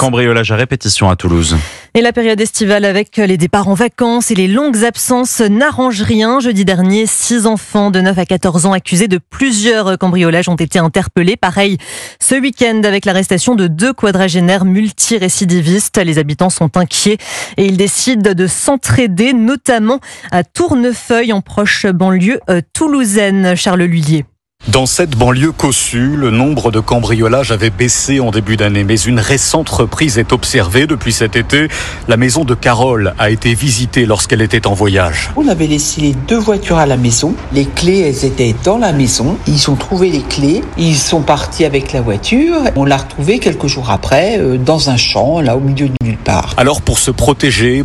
Cambriolage à répétition à Toulouse. Et la période estivale avec les départs en vacances et les longues absences n'arrange rien. Jeudi dernier, 6 enfants de 9 à 14 ans accusés de plusieurs cambriolages ont été interpellés. Pareil ce week-end avec l'arrestation de 2 quadragénaires multirécidivistes. Les habitants sont inquiets et ils décident de s'entraider, notamment à Tournefeuille, en proche banlieue toulousaine. Charles Lhuillier. Dans cette banlieue cossue, le nombre de cambriolages avait baissé en début d'année, mais une récente reprise est observée depuis cet été. La maison de Carole a été visitée lorsqu'elle était en voyage. On avait laissé les 2 voitures à la maison. Les clés, elles étaient dans la maison. Ils ont trouvé les clés. Ils sont partis avec la voiture. On l'a retrouvée quelques jours après dans un champ, là au milieu de nulle part. Alors pour se protéger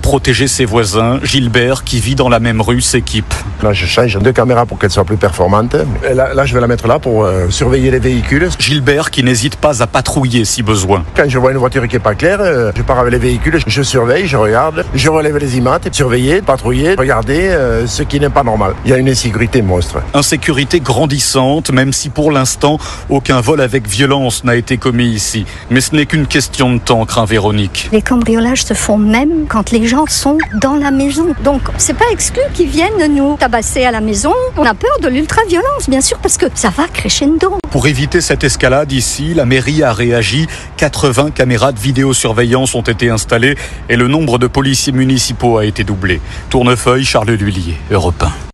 ses voisins, Gilbert, qui vit dans la même rue, s'équipe. Là, je change 2 caméras pour qu'elles soient plus performantes. Et là, je vais la mettre là pour surveiller les véhicules. Gilbert qui n'hésite pas à patrouiller si besoin. Quand je vois une voiture qui n'est pas claire, je pars avec les véhicules, je surveille, je regarde, je relève les images, surveiller, patrouiller, regarder ce qui n'est pas normal. Il y a une insécurité monstre. Insécurité grandissante, même si pour l'instant, aucun vol avec violence n'a été commis ici. Mais ce n'est qu'une question de temps, craint Véronique. Les cambriolages se font même quand les gens sont dans la maison. Donc, c'est pas exclu qu'ils viennent nous tabasser à la maison. On a peur de l'ultra-violence, bien sûr, parce que ça va crescendo. Pour éviter cette escalade ici, la mairie a réagi. 80 caméras de vidéosurveillance ont été installées et le nombre de policiers municipaux a été doublé. Tournefeuille, Charles Lhuillier, Europe 1.